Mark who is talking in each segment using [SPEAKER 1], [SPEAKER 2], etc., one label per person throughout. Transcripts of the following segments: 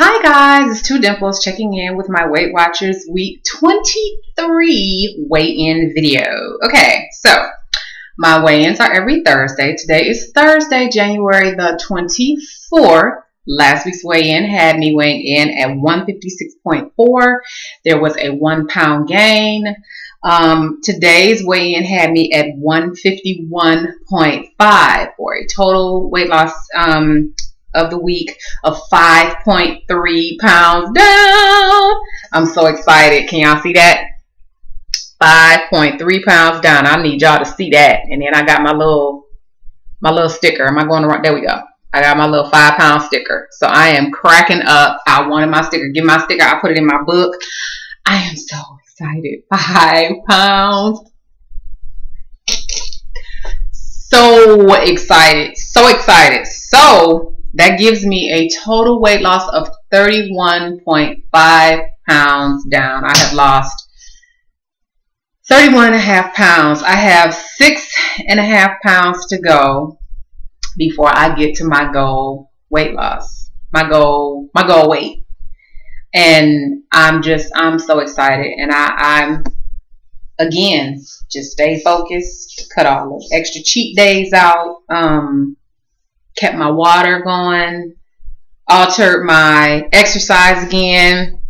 [SPEAKER 1] Hi guys, it's Two Dimples checking in with my Weight Watchers week 23 weigh-in video. Okay, so my weigh-ins are every Thursday. Today is Thursday, January the 24th. Last week's weigh-in had me weighing in at 156.4. There was a 1 pound gain. Today's weigh-in had me at 151.5 for a total weight loss of the week of 5.3 pounds down. I'm so excited. Can y'all see that? 5.3 pounds down. I need y'all to see that. And then I got my little sticker. Am I going to run? There we go. I got my little 5 pound sticker. So I am cracking up. I wanted my sticker. Give my sticker. I put it in my book. I am so excited. 5 pounds. So excited. So excited. So that gives me a total weight loss of 31.5 pounds down. I have lost 31.5 pounds. I have 6.5 pounds to go before I get to my goal weight loss, my goal weight. And I'm so excited. And I'm again, just stay focused, cut all the extra cheat days out, kept my water going, altered my exercise again,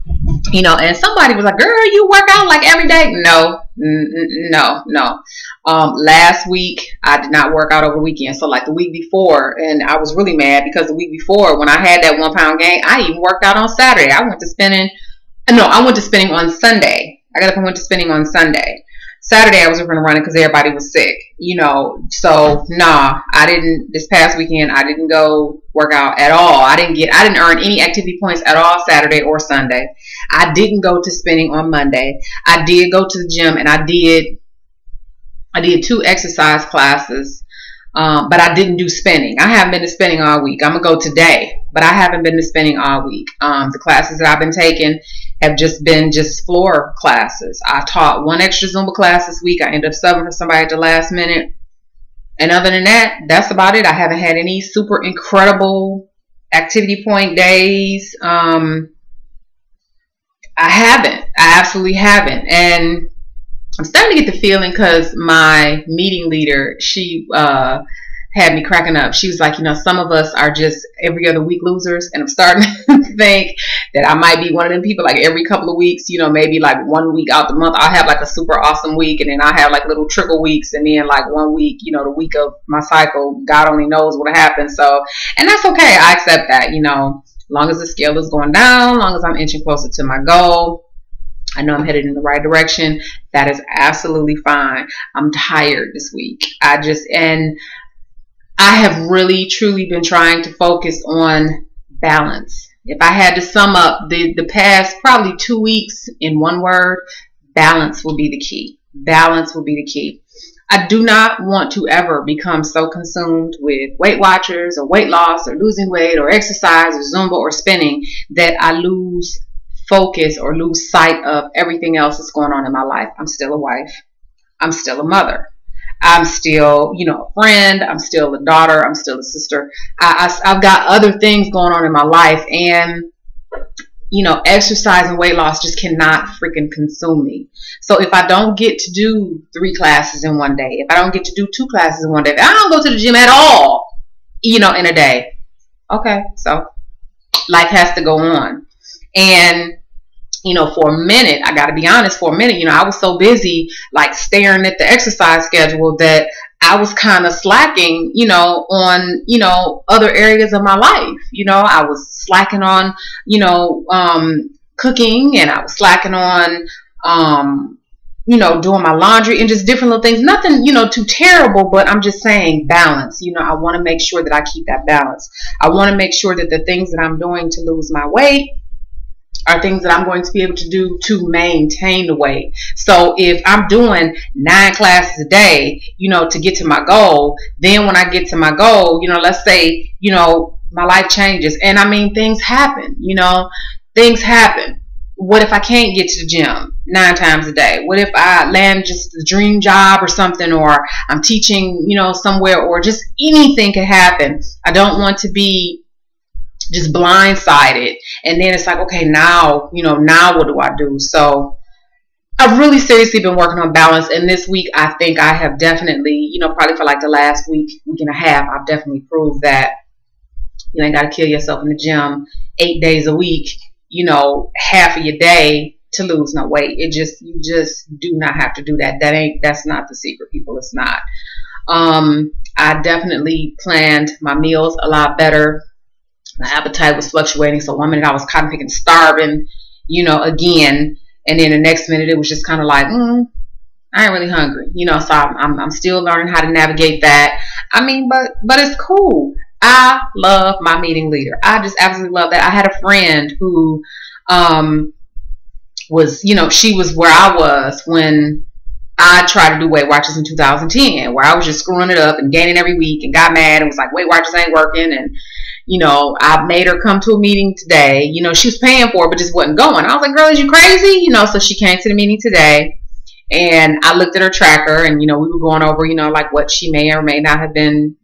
[SPEAKER 1] you know. And somebody was like, girl, you work out like every day? No. Last week I did not work out over the weekend. So like the week before, and I was really mad because the week before when I had that 1 pound gain, I even worked out on Saturday. I went to spinning on Sunday. I got up and went to spinning on Sunday. Saturday I was going to run it because everybody was sick, you know. So nah, I didn't. This past weekend I didn't go work out at all. I didn't earn any activity points at all Saturday or Sunday. I didn't go to spinning on Monday. I did go to the gym and I did 2 exercise classes, but I didn't do spinning. I haven't been to spinning all week. I'm gonna go today, but I haven't been to spinning all week. The classes that I've been taking have just been floor classes. I taught 1 extra Zumba class this week. I ended up subbing for somebody at the last minute. And other than that, that's about it. I haven't had any super incredible activity point days. I absolutely haven't. And I'm starting to get the feeling, because my meeting leader, she had me cracking up. She was like, you know, some of us are just every other week losers. And I'm starting to think that I might be one of them people, like every couple of weeks, you know, maybe like 1 week out the month, I'll have like a super awesome week. And then I'll have like little trickle weeks. And then like 1 week, you know, the week of my cycle, God only knows what happens. So, and that's okay. I accept that, you know, as long as the scale is going down, as long as I'm inching closer to my goal, I know I'm headed in the right direction. That is absolutely fine. I'm tired this week. I have really, truly been trying to focus on balance. If I had to sum up the past probably 2 weeks in one word, balance will be the key. Balance will be the key. I do not want to ever become so consumed with Weight Watchers or weight loss or losing weight or exercise or Zumba or spinning that I lose focus or lose sight of everything else that's going on in my life. I'm still a wife. I'm still a mother. I'm still, you know, a friend. I'm still a daughter. I'm still a sister. I've got other things going on in my life, and you know, exercise and weight loss just cannot freaking consume me. So if I don't get to do 3 classes in one day, if I don't get to do 2 classes in one day, if I don't go to the gym at all, you know, in a day, okay, so life has to go on. And you know, for a minute, I got to be honest, for a minute, you know, I was so busy like staring at the exercise schedule that I was kind of slacking, you know, on, you know, other areas of my life. You know, I was slacking on, you know, cooking, and I was slacking on, you know, doing my laundry and just different little things. Nothing, you know, too terrible, but I'm just saying balance. You know, I want to make sure that I keep that balance. I want to make sure that the things that I'm doing to lose my weight are things that I'm going to be able to do to maintain the weight. So if I'm doing 9 classes a day, you know, to get to my goal, then when I get to my goal, you know, let's say, you know, my life changes. And I mean, things happen, you know, things happen. What if I can't get to the gym 9 times a day? What if I land just a dream job or something, or I'm teaching, you know, somewhere, or just anything could happen. I don't want to be just blindsided. And then it's like, okay, now, now what do I do? So I've really seriously been working on balance. And this week, I think I have definitely, probably for like the last week and a half, I've definitely proved that you ain't got to kill yourself in the gym 8 days a week, half of your day to lose no weight. You just do not have to do that. That's not the secret, people. It's not. I definitely planned my meals a lot better. My appetite was fluctuating. So one minute I was cotton picking, starving, again. And then the next minute it was just kind of like, I ain't really hungry. So I'm still learning how to navigate that. I mean, but it's cool. I love my meeting leader. I just absolutely love that. I had a friend who was, she was where I was when I tried to do Weight Watchers in 2010, where I was just screwing it up and gaining every week and got mad and was like, Weight Watchers ain't working. And, I made her come to a meeting today. She was paying for it, but just wasn't going. I was like, girl, is you crazy? So she came to the meeting today. And I looked at her tracker and, we were going over, like what she may or may not have been,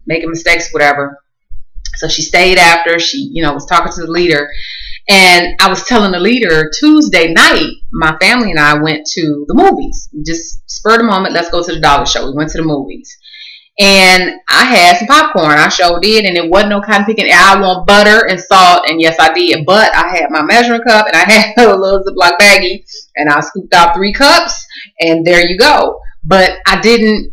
[SPEAKER 1] making mistakes, whatever. So she stayed after. She, was talking to the leader. And I was telling the leader Tuesday night, my family and I went to the movies. Just spur of the moment, let's go to the dollar show. We went to the movies. And I had some popcorn. I sure did. And it wasn't no cotton picking. I want butter and salt. And yes, I did. But I had my measuring cup and I had a little Ziploc baggie. And I scooped out 3 cups. And there you go. But I didn't.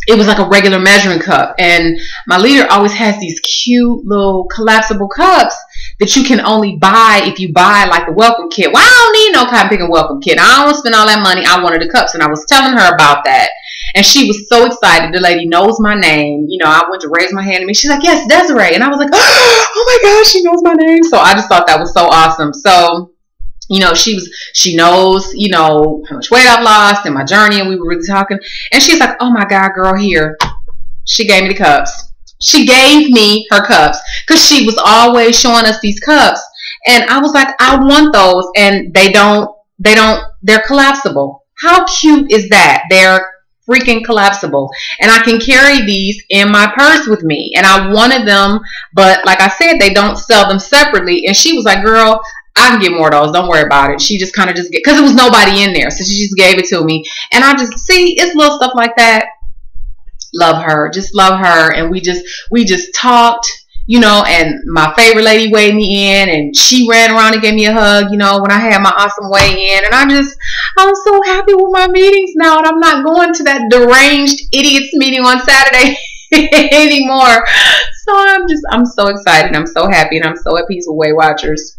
[SPEAKER 1] It was like a regular measuring cup. And my leader always has these cute little collapsible cups that you can only buy if you buy like the welcome kit. Well, I don't need no cotton picking welcome kit. I don't want to spend all that money. I wanted the cups. And I was telling her about that. And she was so excited. The lady knows my name. I went to raise my hand and she's like, yes, Desiree. And I was like, oh my gosh, she knows my name. So I just thought that was so awesome. So, she knows, how much weight I've lost and my journey. And we were really talking. And she's like, oh my God, girl, here. She gave me the cups. She gave me her cups because she was always showing us these cups. And I was like, I want those. And they're collapsible. How cute is that? They're freaking collapsible. And I can carry these in my purse with me. And I wanted them, but like I said, they don't sell them separately. And she was like, girl, I can get more of those. Don't worry about it. She just kind of because there was nobody in there. So she just gave it to me. And I just it's little stuff like that. Love her. Just love her. And we just talked, and my favorite lady weighed me in and she ran around and gave me a hug, when I had my awesome weigh in. And I'm so happy with my meetings now. And I'm not going to that deranged idiots meeting on Saturday anymore. So I'm so excited. I'm so happy and I'm so at peace with Weight Watchers.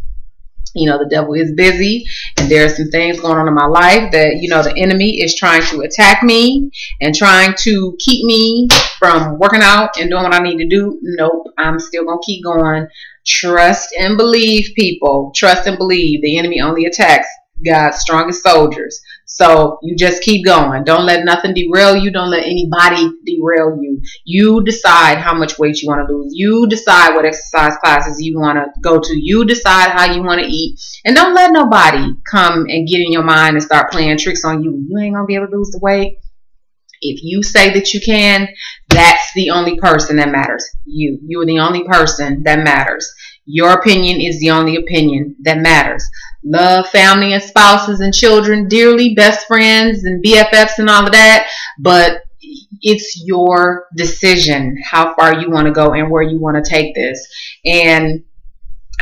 [SPEAKER 1] The devil is busy and there are some things going on in my life that, the enemy is trying to attack me and trying to keep me from working out and doing what I need to do. Nope. I'm still going to keep going. Trust and believe, people. Trust and believe. The enemy only attacks God's strongest soldiers. So you just keep going. Don't let nothing derail you. Don't let anybody derail you. You decide how much weight you want to lose. You decide what exercise classes you want to go to. You decide how you want to eat. And don't let nobody come and get in your mind and start playing tricks on you. You ain't going to be able to lose the weight. If you say that you can, that's the only person that matters. You are the only person that matters. Your opinion is the only opinion that matters. Love family and spouses and children dearly, best friends and BFFs and all of that. But it's your decision how far you want to go and where you want to take this. And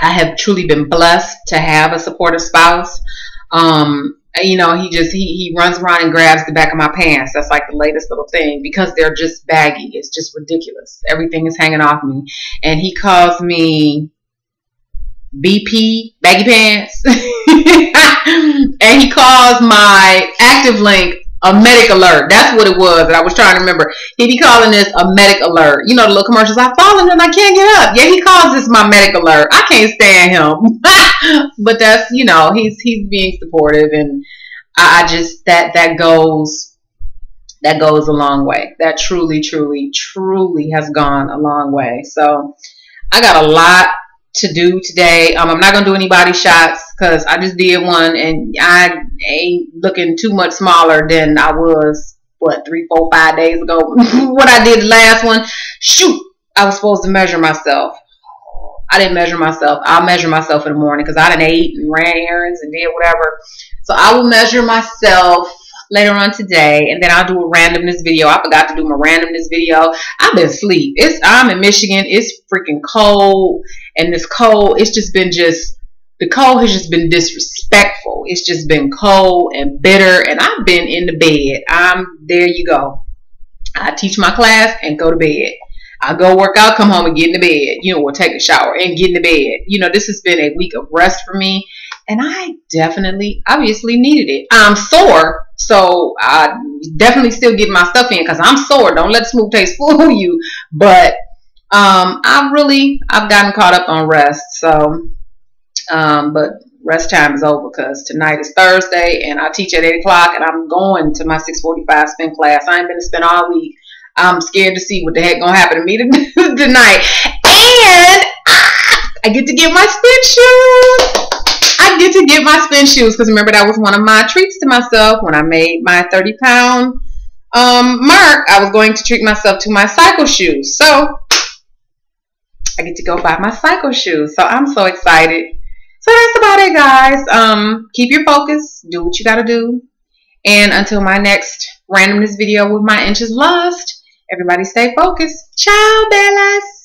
[SPEAKER 1] I have truly been blessed to have a supportive spouse. He runs around and grabs the back of my pants. That's like the latest little thing because they're just baggy. It's just ridiculous. Everything is hanging off me. And he calls me BP, baggy pants. And he calls my active link a medic alert. That's what it was that I was trying to remember. He be calling this a medic alert. The little commercials, I've fallen and I can't get up. Yeah, he calls this my medic alert. I can't stand him. But that's, he's being supportive, and I just that goes a long way. That truly has gone a long way. So I got a lot to do today. I'm not gonna do any body shots because I just did one and I ain't looking too much smaller than I was 3, 4, 5 days ago. What I did the last one, shoot, I was supposed to measure myself. I didn't measure myself. I'll measure myself in the morning because I done ate and ran errands and did whatever. So I will measure myself later on today, and then I'll do a randomness video. I forgot to do my randomness video. I've been asleep. I'm in Michigan. It's freaking cold, and this cold, the cold has just been disrespectful. It's just been cold and bitter, and I've been in the bed. There you go. I teach my class and go to bed. I go work out, come home and get in the bed, or take a shower and get in the bed. This has been a week of rest for me, and I obviously needed it. I'm sore, so I definitely still get my stuff in because I'm sore. Don't let smooth taste fool you. But I've gotten caught up on rest. So, but rest time is over because tonight is Thursday, and I teach at 8 o'clock, and I'm going to my 6:45 spin class. I ain't been to spin all week. I'm scared to see what the heck gonna happen to me tonight. And I get to get my spin shoes. I get to get my spin shoes because remember that was one of my treats to myself when I made my 30-pound mark. I was going to treat myself to my cycle shoes. So I get to go buy my cycle shoes. So I'm so excited. So that's about it, guys. Keep your focus. Do what you gotta do. And until my next randomness video with my inches lost, everybody stay focused. Ciao, Bellas.